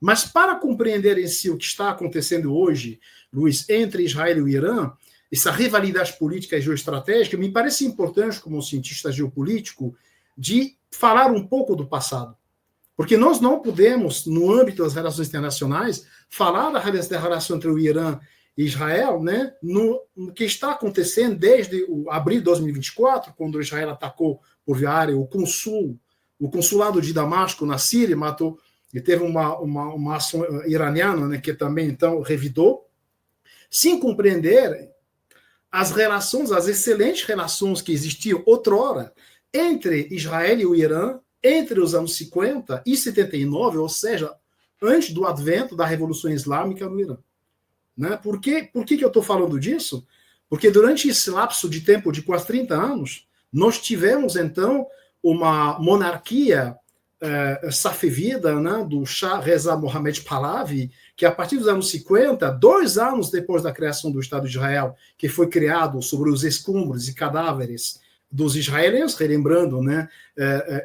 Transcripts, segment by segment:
Mas para compreender em si o que está acontecendo hoje, Luiz, entre Israel e o Irã, essa rivalidade política e geoestratégica, me parece importante, como cientista geopolítico, de falar um pouco do passado. Porque nós não podemos, no âmbito das relações internacionais, falar da relação entre o Irã e Israel, né, no que está acontecendo desde abril de 2024, quando Israel atacou por via aérea o consulado de Damasco na Síria, matou, e teve uma ação iraniana, né, que também então revidou, sem compreender as relações, as excelentes relações que existiam outrora entre Israel e o Irã, entre os anos 50 e 79, ou seja, antes do advento da Revolução Islâmica no Irã. Né? Por que eu estou falando disso? Porque durante esse lapso de tempo de quase 30 anos, nós tivemos, então, uma monarquia safevida, né, do Shah Reza Mohammad Pahlavi, que a partir dos anos 50, 2 anos depois da criação do Estado de Israel, que foi criado sobre os escombros e cadáveres dos israelenses, relembrando, né,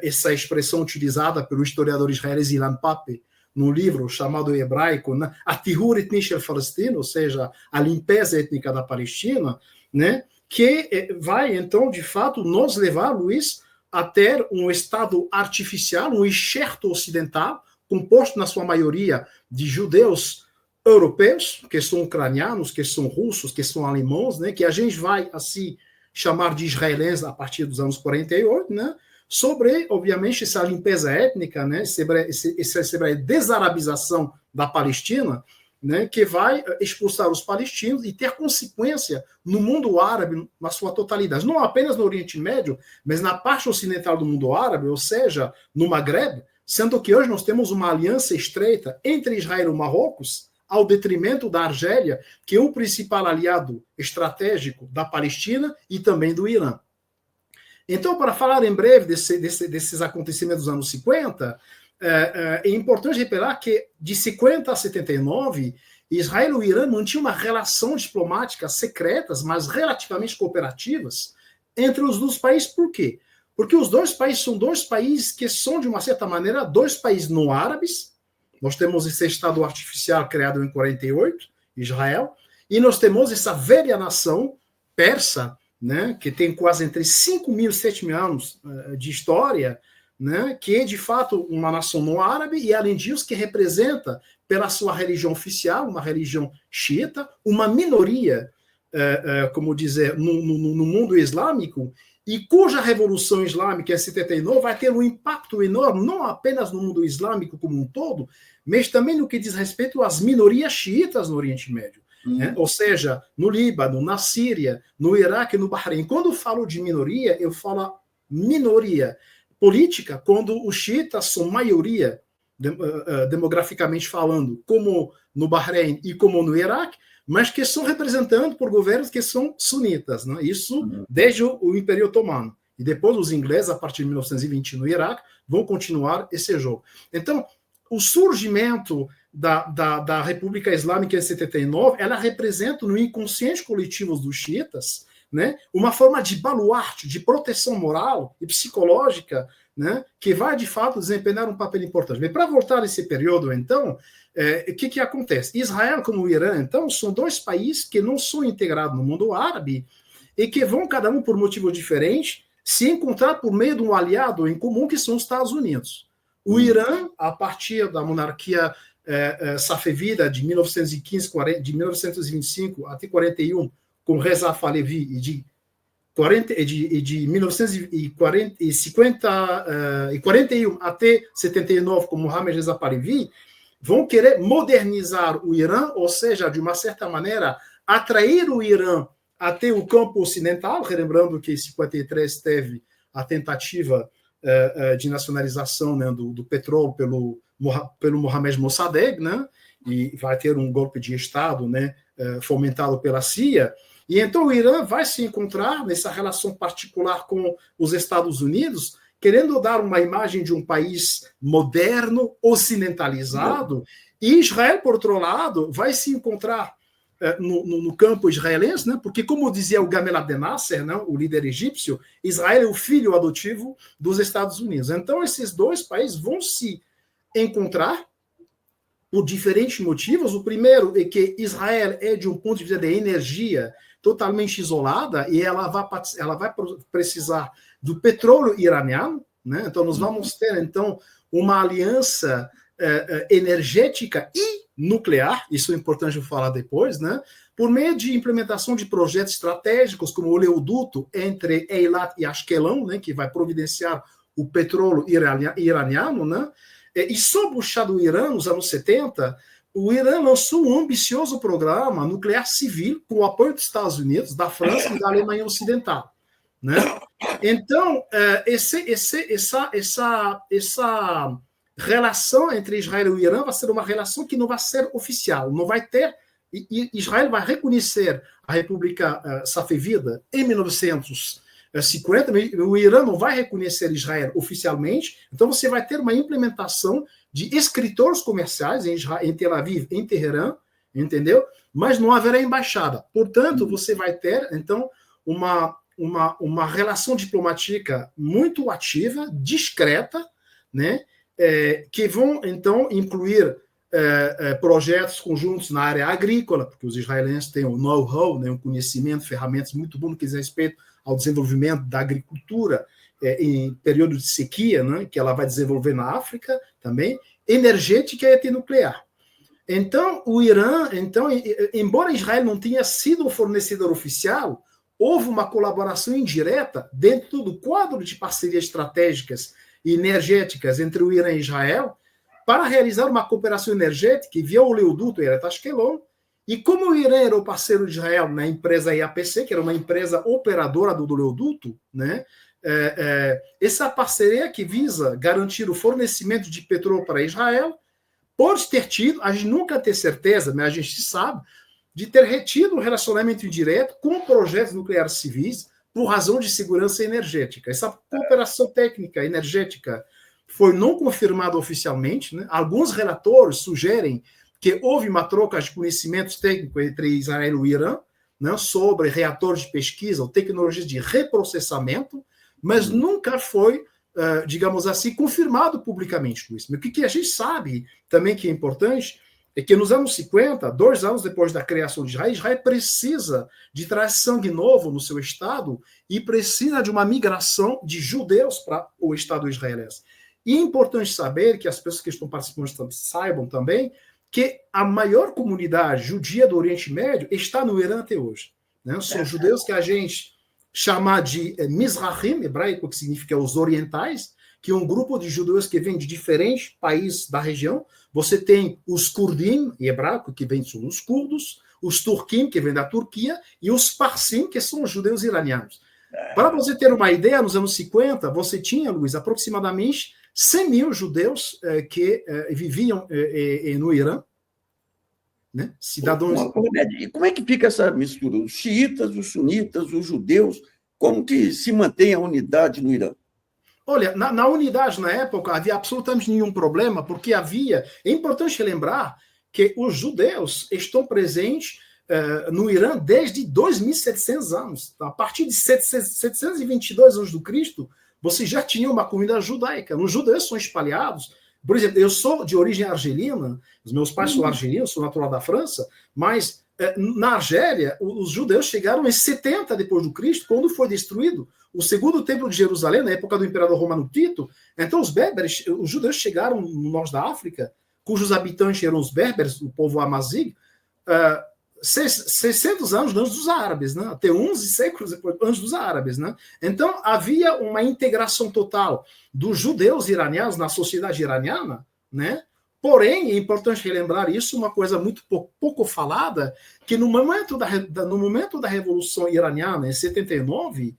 essa expressão utilizada pelo historiador israelense Ilan Pappé, no livro chamado hebraico, né, Atihur Etni Shel Palestina, ou seja, a limpeza étnica da Palestina, né, que vai, então, de fato, nos levar, Luiz, a ter um Estado artificial, um enxerto ocidental, composto, na sua maioria, de judeus europeus, que são ucranianos, que são russos, que são alemãos, né, que a gente vai, assim, chamar de israelenses a partir dos anos 48, né, sobre, obviamente, essa limpeza étnica, né, essa desarabização da Palestina, né, que vai expulsar os palestinos e ter consequência no mundo árabe na sua totalidade. Não apenas no Oriente Médio, mas na parte ocidental do mundo árabe, ou seja, no Magreb, sendo que hoje nós temos uma aliança estreita entre Israel e Marrocos, ao detrimento da Argélia, que é o principal aliado estratégico da Palestina e também do Irã. Então, para falar em breve desses acontecimentos dos anos 50, é importante reparar que de 50 a 79, Israel e o Irã mantinham uma relação diplomática secretas, mas relativamente cooperativas, entre os dois países. Por quê? Porque os dois países são dois países que são, de uma certa maneira, dois países não árabes. Nós temos esse Estado artificial criado em 48, Israel, e nós temos essa velha nação persa, né, que tem quase entre 5.000 e 7.000 anos de história, né, que é, de fato, uma nação não árabe, e, além disso, que representa, pela sua religião oficial, uma religião xiita, uma minoria, como dizer, no mundo islâmico, e cuja Revolução Islâmica em 79 vai ter um impacto enorme, não apenas no mundo islâmico como um todo, mas também no que diz respeito às minorias xiitas no Oriente Médio. Né? Ou seja, no Líbano, na Síria, no Iraque e no Bahrein. Quando eu falo de minoria, eu falo minoria política, quando os xiitas são maioria, demograficamente falando, como no Bahrein e como no Iraque, mas que são representados por governos que são sunitas. Né? Isso desde o Império Otomano. E depois os ingleses, a partir de 1920, no Iraque, vão continuar esse jogo. Então, o surgimento da República Islâmica em 79, ela representa no inconsciente coletivo dos xiitas, né, uma forma de baluarte, de proteção moral e psicológica, né, que vai, de fato, desempenhar um papel importante. Mas para voltar a esse período, então, o que acontece? Israel como o Irã, então, são dois países que não são integrados no mundo árabe e que vão, cada um por motivos diferentes, se encontrar por meio de um aliado em comum, que são os Estados Unidos. O Irã, a partir da monarquia safevida de 1915, de 1925 até 41, com Reza Pahlavi, e de 1941 até 79, com Mohammad Reza Pahlavi, vão querer modernizar o Irã, ou seja, de uma certa maneira, atrair o Irã até o campo ocidental, relembrando que em 53 teve a tentativa de nacionalização, né, do petróleo pelo Mohamed Mossadegh, né, e vai ter um golpe de Estado, né, fomentado pela CIA, e então o Irã vai se encontrar nessa relação particular com os Estados Unidos, querendo dar uma imagem de um país moderno, ocidentalizado, e Israel, por outro lado, vai se encontrar no campo israelense, né? Porque, como dizia o Gamal Abdel Nasser, né, o líder egípcio, Israel é o filho adotivo dos Estados Unidos. Então, esses dois países vão se encontrar por diferentes motivos. O primeiro é que Israel é, de um ponto de vista de energia, totalmente isolada, e ela vai precisar do petróleo iraniano, né? Então, nós vamos ter, então, uma aliança energética e nuclear, isso é importante falar depois, né? Por meio de implementação de projetos estratégicos, como o oleoduto entre Eilat e Ashkelon, né, que vai providenciar o petróleo iraniano, né? E sob o chá do Irã, nos anos 70, o Irã lançou um ambicioso programa nuclear civil com o apoio dos Estados Unidos, da França e da Alemanha Ocidental, né? Então, essa relação entre Israel e o Irã vai ser uma relação que não vai ser oficial, não vai ter. Israel vai reconhecer a República Safevida em 1950, o Irã não vai reconhecer Israel oficialmente, então você vai ter uma implementação de escritores comerciais em Tel Aviv, em Teherã, entendeu? Mas não haverá embaixada. Portanto, você vai ter, então, uma relação diplomática muito ativa, discreta, né? Que vão, então, incluir projetos conjuntos na área agrícola, porque os israelenses têm um know-how, né, um conhecimento, ferramentas muito bom no que diz respeito ao desenvolvimento da agricultura em período de sequia, né, que ela vai desenvolver na África também, energética e nuclear. Então, o Irã, embora Israel não tenha sido um fornecedor oficial, houve uma colaboração indireta dentro do quadro de parcerias estratégicas e energéticas entre o Irã e Israel, para realizar uma cooperação energética via o oleoduto Eilat Ashkelon. E como o Irã era o parceiro de Israel na empresa IAPC, que era uma empresa operadora do oleoduto, né, essa parceria que visa garantir o fornecimento de petróleo para Israel, pode ter tido, a gente nunca tem certeza, mas a gente sabe, de ter retido um relacionamento indireto com projetos nucleares civis por razão de segurança energética. Essa cooperação técnica energética foi não confirmado oficialmente, né? Alguns relatores sugerem que houve uma troca de conhecimentos técnicos entre Israel e o Irã, né, sobre reatores de pesquisa ou tecnologias de reprocessamento, mas nunca foi, digamos assim, confirmado publicamente, Luiz. Mas o que a gente sabe também que é importante é que nos anos 50, 2 anos depois da criação de Israel, Israel precisa de trazer sangue novo no seu Estado e precisa de uma migração de judeus para o Estado israelense. E é importante saber, que as pessoas que estão participando saibam também, que a maior comunidade judia do Oriente Médio está no Irã até hoje. Né? São judeus que a gente chama de Mizrahim, hebraico, que significa os orientais, que é um grupo de judeus que vem de diferentes países da região. Você tem os Kurdim, em hebraico, que vêm dos curdos, os Turquim, que vêm da Turquia, e os Parsim, que são os judeus iranianos. Para você ter uma ideia, nos anos 50, você tinha, Luiz, aproximadamente 100 mil judeus que viviam no Irã, né? Cidadãos. E como é que fica essa mistura? Os xiitas, os sunitas, os judeus, como que se mantém a unidade no Irã? Olha, na unidade, na época, havia absolutamente nenhum problema, porque havia... É importante lembrar que os judeus estão presentes no Irã desde 2.700 anos. A partir de 722 anos do Cristo, você já tinha uma comunidade judaica. Os judeus são espalhados. Por exemplo, eu sou de origem argelina, os meus pais são argelinos, sou natural da França, mas na Argélia, os judeus chegaram em 70 depois do Cristo, quando foi destruído o segundo templo de Jerusalém, na época do imperador romano Tito. Então, os judeus chegaram no norte da África, cujos habitantes eram os berberes, o povo amazigh, 600 anos antes dos árabes, né? Até 11 séculos depois, antes dos árabes. Né? Então, havia uma integração total dos judeus iranianos na sociedade iraniana, né? Porém, é importante relembrar isso, uma coisa muito pouco falada, que no momento da Revolução Iraniana, em 79,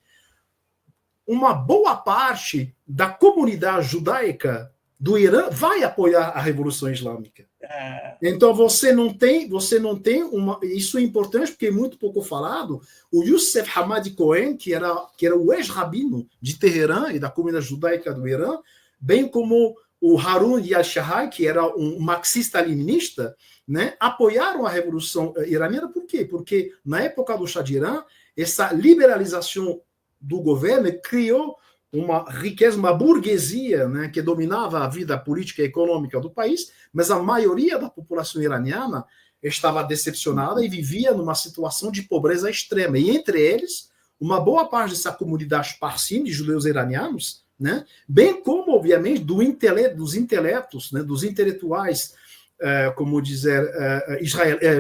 uma boa parte da comunidade judaica do Irã vai apoiar a Revolução Islâmica. Então, você não tem uma... Isso é importante porque é muito pouco falado. O Youssef Hamadi Cohen, que era o ex-rabino de Teherã e da comunidade judaica do Irã, bem como o Harun Yal-Shahai, que era um marxista-leninista, né, apoiaram a Revolução Iraniana. Por quê? Porque na época do Shah de Irã, essa liberalização do governo criou uma riqueza, uma burguesia, né, que dominava a vida política e econômica do país, mas a maioria da população iraniana estava decepcionada e vivia numa situação de pobreza extrema. E entre eles, uma boa parte dessa comunidade parsim de judeus iranianos, né, bem como, obviamente, dos intelectos, né, dos intelectuais, como dizer,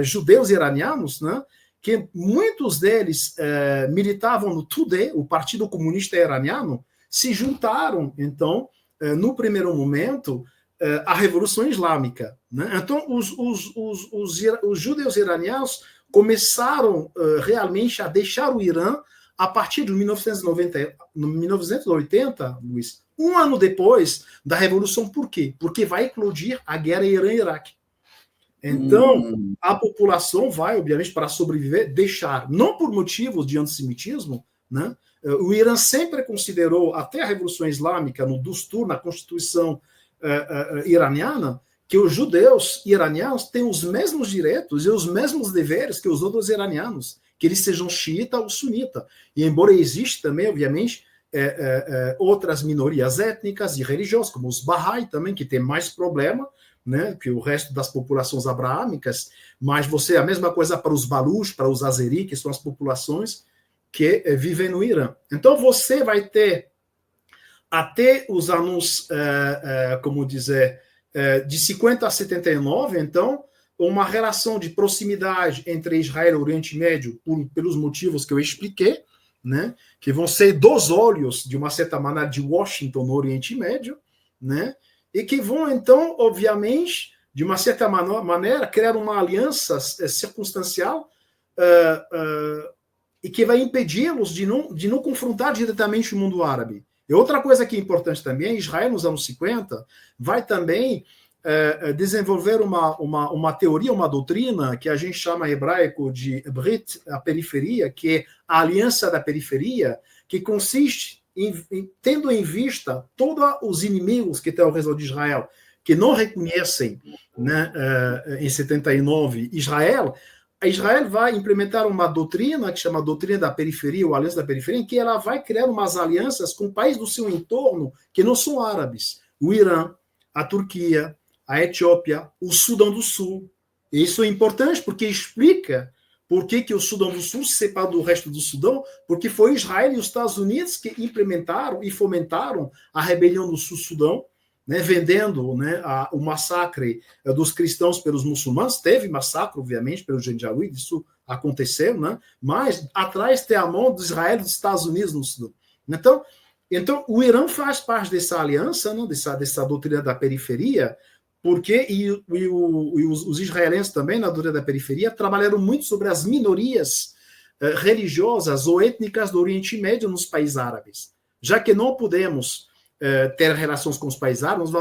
judeus iranianos, né, que muitos deles militavam no TUDE, o Partido Comunista Iraniano, se juntaram, então, no primeiro momento, à Revolução Islâmica. Né? Então, os judeus iranianos começaram realmente a deixar o Irã a partir de 1980, Luiz, um ano depois da Revolução. Por quê? Porque vai eclodir a guerra Irã-Iraque. Então, a população vai, obviamente, para sobreviver, deixar, não por motivos de antissemitismo, né? O Irã sempre considerou, até a Revolução Islâmica, no Dustur, na Constituição iraniana, que os judeus iranianos têm os mesmos direitos e os mesmos deveres que os outros iranianos, que eles sejam xiita ou sunita. E embora exista também, obviamente, outras minorias étnicas e religiosas, como os Bahá'í também, que tem mais problema, né, que o resto das populações abraâmicas, mas a mesma coisa para os Baluch, para os Azeri, que são as populações que vivem no Irã. Então, você vai ter, até os anos, como dizer, de 50 a 79, então, uma relação de proximidade entre Israel e o Oriente Médio, pelos motivos que eu expliquei, né, que vão ser dos olhos, de uma certa maneira, de Washington no Oriente Médio, né, e que vão, então, obviamente, de uma certa maneira, criar uma aliança circunstancial e que vai impedi-los de não confrontar diretamente o mundo árabe. E outra coisa que é importante também, Israel, nos anos 50, vai também desenvolver uma teoria, uma doutrina, que a gente chama em hebraico de Brit, a periferia, que é a aliança da periferia, que consiste tendo em vista todos os inimigos que estão ao redor de Israel, que não reconhecem, né, em 79 Israel vai implementar uma doutrina que chama doutrina da periferia, ou aliança da periferia, em que ela vai criar umas alianças com países do seu entorno que não são árabes. O Irã, a Turquia, a Etiópia, o Sudão do Sul. E isso é importante porque explica por que o Sudão do Sul se separa do resto do Sudão, porque foi Israel e os Estados Unidos que implementaram e fomentaram a rebelião do Sul-Sudão, né, vendendo, né, o massacre dos cristãos pelos muçulmanos. Teve massacre, obviamente, pelos janjaweed, isso aconteceu, né, mas atrás tem a mão de Israel e dos Estados Unidos no Sudão. Então o Irã faz parte dessa aliança, né, dessa doutrina da periferia, porque os israelenses também, na doutrina da periferia, trabalharam muito sobre as minorias religiosas ou étnicas do Oriente Médio nos países árabes. Já que não podemos ter relações com os países árabes,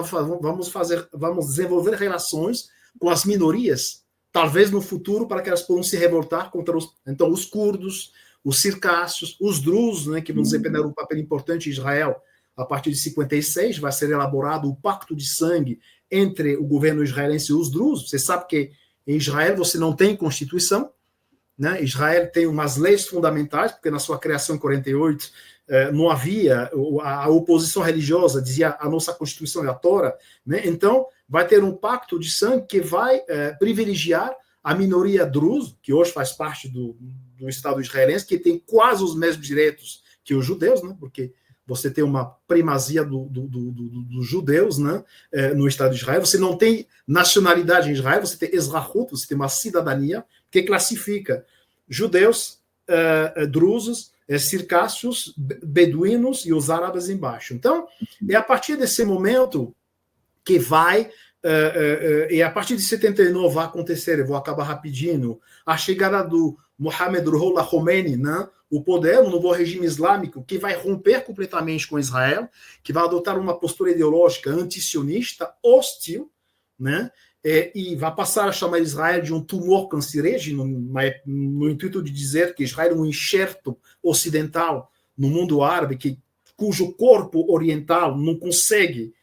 vamos desenvolver relações com as minorias, talvez no futuro, para que elas possam se revoltar contra os curdos, os circássios, os drusos, né, que vão desempenhar um papel importante em Israel. A partir de 56, vai ser elaborado o pacto de sangue entre o governo israelense e os drusos. Você sabe que em Israel você não tem constituição, né? Israel tem umas leis fundamentais, porque na sua criação em 48 não havia, a oposição religiosa dizia a nossa constituição é a Tora, né? Então vai ter um pacto de sangue que vai privilegiar a minoria drusa, que hoje faz parte do Estado israelense, que tem quase os mesmos direitos que os judeus, né? Porque você tem uma primazia dos judeus, né, no Estado de Israel. Você não tem nacionalidade em Israel, você tem Ezrahut, você tem uma cidadania que classifica judeus, drusos, circássios, beduínos e os árabes embaixo. Então, é a partir desse momento que vai, e a partir de 79 vai acontecer, eu vou acabar rapidinho, a chegada do Mohammed Ruhollah Khomeini, né, o poder, um novo regime islâmico que vai romper completamente com Israel, que vai adotar uma postura ideológica antisionista, hostil, né, e vai passar a chamar Israel de um tumor cancerígeno, no intuito de dizer que Israel é um enxerto ocidental no mundo árabe, cujo corpo oriental não consegue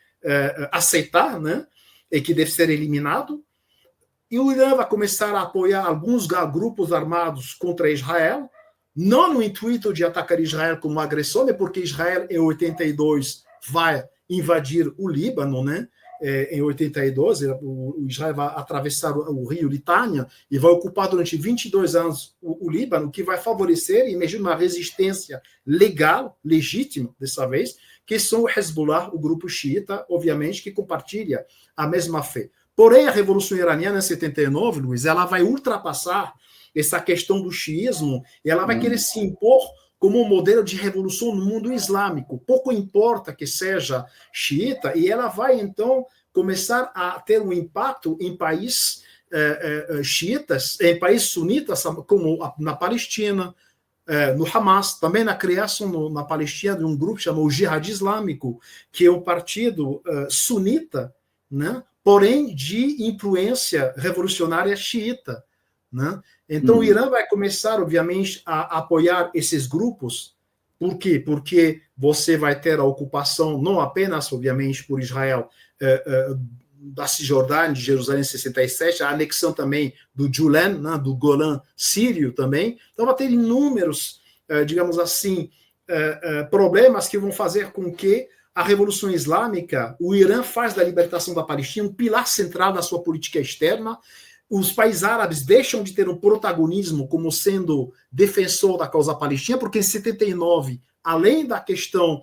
aceitar, né, e que deve ser eliminado. E o Irã vai começar a apoiar alguns grupos armados contra Israel, não no intuito de atacar Israel como agressor, né, porque Israel em 82 vai invadir o Líbano, né? Em 82, o Israel vai atravessar o rio Litânia e vai ocupar durante 22 anos o Líbano, que vai favorecer, imagina, uma resistência legal, legítima, dessa vez, que são o Hezbollah, o grupo xiita, obviamente, que compartilha a mesma fé. Porém, a Revolução Iraniana, em 79, Luiz, ela vai ultrapassar essa questão do xiismo e ela vai querer se impor como um modelo de revolução no mundo islâmico. Pouco importa que seja xiita, e ela vai, então, começar a ter um impacto em países xiitas, em países sunitas, como na Palestina, no Hamas, também na criação na Palestina de um grupo chamado Jihad Islâmico, que é um partido sunita, né? Porém de influência revolucionária xiita, né? Então o Irã vai começar, obviamente, a apoiar esses grupos. Por quê? Porque você vai ter a ocupação, não apenas, obviamente, por Israel, da Cisjordânia, de Jerusalém em 67, a anexão também do Julan, né, do Golã sírio também. Então vai ter inúmeros, digamos assim, problemas que vão fazer com que a Revolução Islâmica, o Irã faz da libertação da Palestina um pilar central da sua política externa. Os países árabes deixam de ter um protagonismo como sendo defensor da causa palestina, porque em 79, além da questão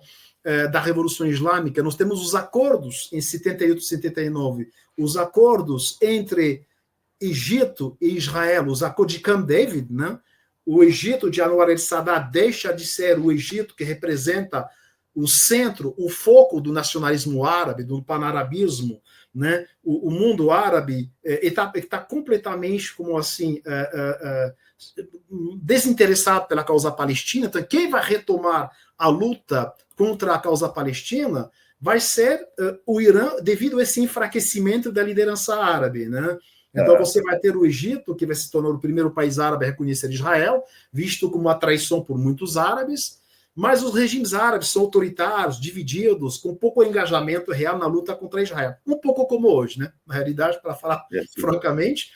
da Revolução Islâmica, nós temos os acordos em 78 e 79, os acordos entre Egito e Israel, os acordos de Camp David, né? O Egito de Anwar el-Sadat deixa de ser o Egito que representa o centro, o foco do nacionalismo árabe, do panarabismo, né? O mundo árabe está completamente, como assim, desinteressado pela causa palestina. Então, quem vai retomar a luta contra a causa palestina vai ser o Irã, devido a esse enfraquecimento da liderança árabe, né? Então você vai ter o Egito, que vai se tornar o primeiro país árabe a reconhecer Israel, visto como uma traição por muitos árabes, mas os regimes árabes são autoritários, divididos, com pouco engajamento real na luta contra Israel. Um pouco como hoje, né? Na realidade, para falar francamente,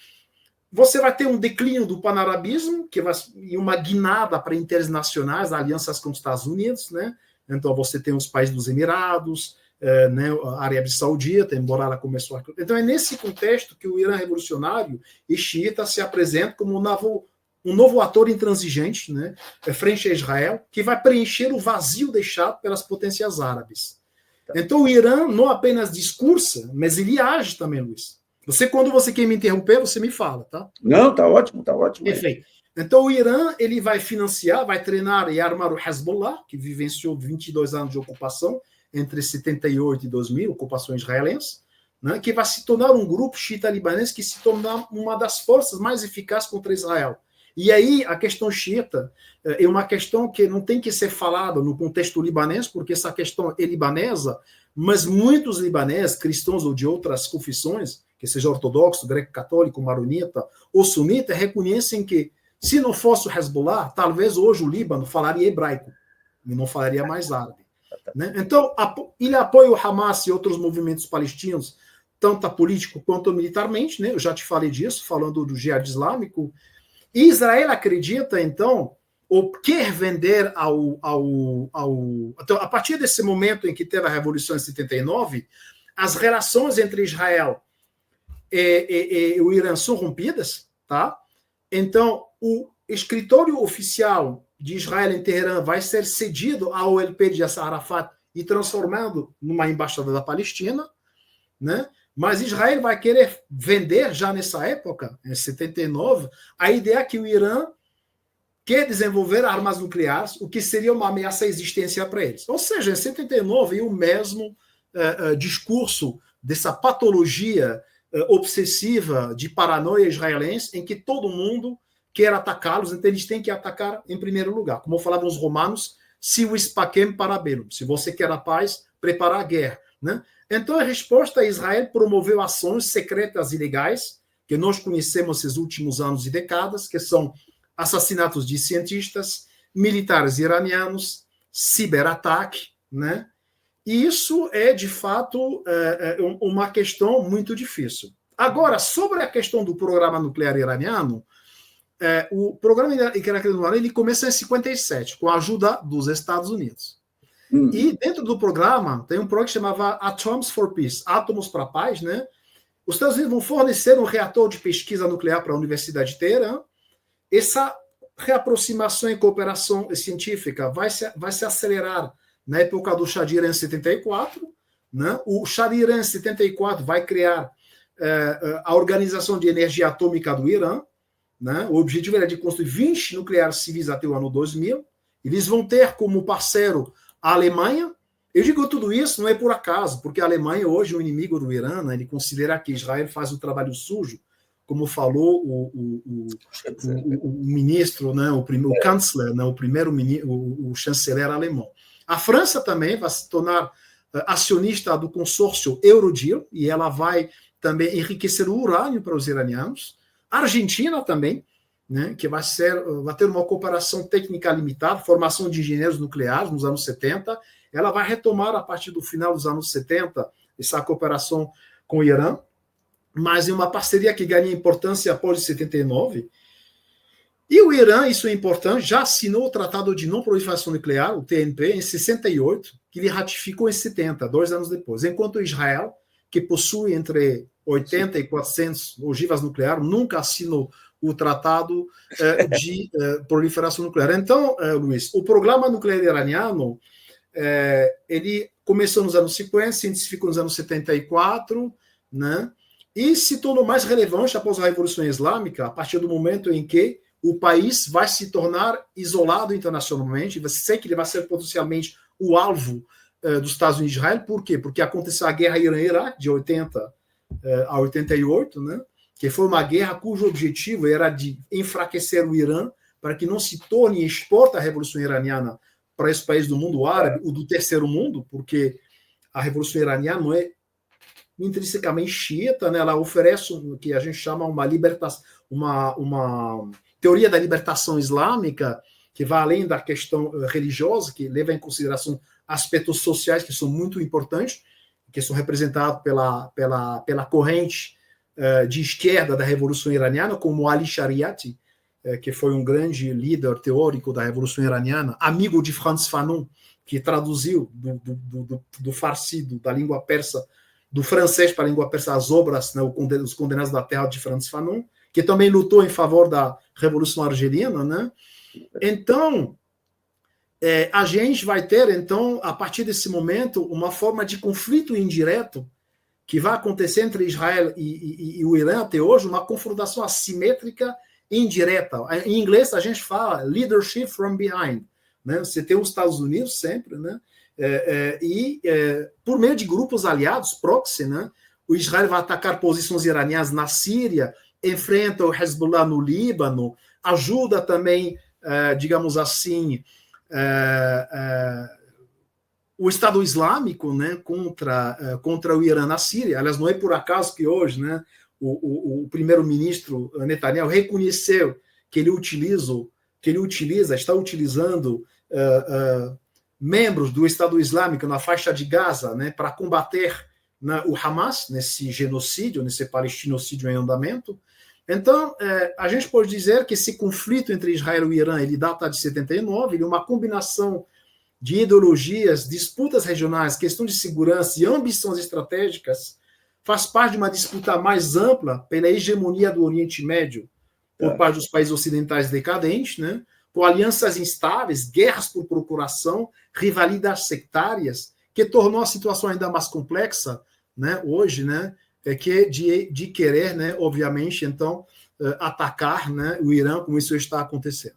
você vai ter um declínio do panarabismo, que vai e uma guinada para internacionais, alianças com os Estados Unidos, né? Então você tem os países dos Emirados, né, a Arábia Saudita, embora ela começou a... Então é nesse contexto que o Irã revolucionário e xiita se apresenta como um novo ator intransigente, né, frente a Israel, que vai preencher o vazio deixado pelas potências árabes. Então o Irã não apenas discursa, mas ele age também, Luiz. Quando você quer me interromper, você me fala, tá? Não, tá ótimo, tá ótimo. Perfeito. Então o Irã ele vai financiar, vai treinar e armar o Hezbollah, que vivenciou 22 anos de ocupação, entre 78 e 2000, ocupação israelense, né, que vai se tornar um grupo xiita-libanês que se tornar uma das forças mais eficazes contra Israel. E aí a questão xiita é uma questão que não tem que ser falada no contexto libanês, porque essa questão é libanesa, mas muitos libaneses, cristãos ou de outras confissões, que seja ortodoxo, greco-católico, maronita ou sunita, reconhecem que se não fosse o Hezbollah, talvez hoje o Líbano falaria hebraico e não falaria mais árabe. Né? Então, ele apoia o Hamas e outros movimentos palestinos, tanto político quanto militarmente, né? Eu já te falei disso, falando do Jihad Islâmico. E Israel acredita, então, ou quer vender Então, a partir desse momento em que teve a Revolução em 79, as relações entre Israel e o Irã são rompidas, tá? Então, o escritório oficial de Israel em Teherã vai ser cedido ao OLP de Yasser Arafat e transformado numa embaixada da Palestina, né? Mas Israel vai querer vender já nessa época, em 79, a ideia que o Irã quer desenvolver armas nucleares, o que seria uma ameaça existencial para eles. Ou seja, em 79, o mesmo discurso dessa patologia obsessiva de paranoia israelense, em que todo mundo quer atacá-los, então eles têm que atacar em primeiro lugar. Como falavam os romanos, si vis pacem para bellum. Se você quer a paz, prepara a guerra. Né? Então, a resposta a Israel promoveu ações secretas e ilegais, que nós conhecemos esses últimos anos e décadas, que são assassinatos de cientistas, militares iranianos, ciberataque, né? E isso é, de fato, uma questão muito difícil. Agora, sobre a questão do programa nuclear iraniano, o programa iraquiano do urânio ele começa em 57, com a ajuda dos Estados Unidos. E dentro do programa, tem um programa que chamava Atoms for Peace, Átomos para a Paz, né? Os Estados Unidos vão fornecer um reator de pesquisa nuclear para a Universidade de Teherã. Essa reaproximação e cooperação científica vai se acelerar na época do Shah de Irã em 74. Né? O Shah de Irã em 74 vai criar a Organização de Energia Atômica do Irã. Né? O objetivo era de construir 20 nucleares civis até o ano 2000. Eles vão ter como parceiro a Alemanha. Eu digo tudo isso não é por acaso, porque a Alemanha hoje é um inimigo do Irã, né? Ele considera que Israel faz o trabalho sujo, como falou o ministro, né? o chanceler, né? o chanceler alemão. A França também vai se tornar acionista do consórcio Eurodeal, e ela vai também enriquecer o urânio para os iranianos. A Argentina também, né, que vai ter uma cooperação técnica limitada, formação de engenheiros nucleares nos anos 70, ela vai retomar a partir do final dos anos 70 essa cooperação com o Irã, mas em uma parceria que ganha importância após 79. E o Irã, isso é importante, já assinou o Tratado de Não Proliferação Nuclear, o TNP, em 68, que ele ratificou em 70, 2 anos depois, enquanto Israel, que possui entre 80 e 400 ogivas nucleares, nunca assinou o Tratado de Proliferação Nuclear. Então, Luiz, o programa nuclear iraniano, ele começou nos anos 50, se intensificou nos anos 74, né? E se tornou mais relevante após a Revolução Islâmica, a partir do momento em que o país vai se tornar isolado internacionalmente, você sei que ele vai ser potencialmente o alvo dos Estados Unidos e Israel. Por quê? Porque aconteceu a guerra Irã-Iraque, de 80 a 88, né? Que foi uma guerra cujo objetivo era de enfraquecer o Irã para que não se torne e exporte a Revolução Iraniana para esse país do mundo árabe, ou do terceiro mundo, porque a Revolução Iraniana não é intrinsecamente xiita, né? Ela oferece o que a gente chama uma libertação, uma teoria da libertação islâmica, que vai além da questão religiosa, que leva em consideração aspectos sociais que são muito importantes, que são representados pela corrente de esquerda da Revolução Iraniana, como Ali Shariati, que foi um grande líder teórico da Revolução Iraniana, amigo de Frantz Fanon, que traduziu do farsi, da língua persa, do francês para a língua persa, as obras, né, Os Condenados da Terra, de Frantz Fanon, que também lutou em favor da Revolução Argelina, né? Então, a gente vai ter, então, a partir desse momento, uma forma de conflito indireto que vai acontecer entre Israel e o Irã até hoje, uma confrontação assimétrica indireta. Em inglês, a gente fala leadership from behind, né? Você tem os Estados Unidos sempre, né? Por meio de grupos aliados, proxy, né? O Israel vai atacar posições iranianas na Síria, enfrenta o Hezbollah no Líbano, ajuda também, digamos assim, o Estado Islâmico, né, contra o Irã na Síria. Aliás, não é por acaso que hoje, né, o primeiro-ministro Netanyahu reconheceu que ele está utilizando membros do Estado Islâmico na faixa de Gaza, né, para combater, né, o Hamas nesse genocídio, nesse palestinocídio em andamento. Então, a gente pode dizer que esse conflito entre Israel e Irã, ele data de 79, ele é uma combinação de ideologias, disputas regionais, questão de segurança e ambições estratégicas, faz parte de uma disputa mais ampla pela hegemonia do Oriente Médio por parte dos países ocidentais decadentes, né? Por alianças instáveis, guerras por procuração, rivalidades sectárias, que tornou a situação ainda mais complexa, né, hoje, né, que de querer, né, obviamente, então, atacar, né, o Irã, como isso está acontecendo.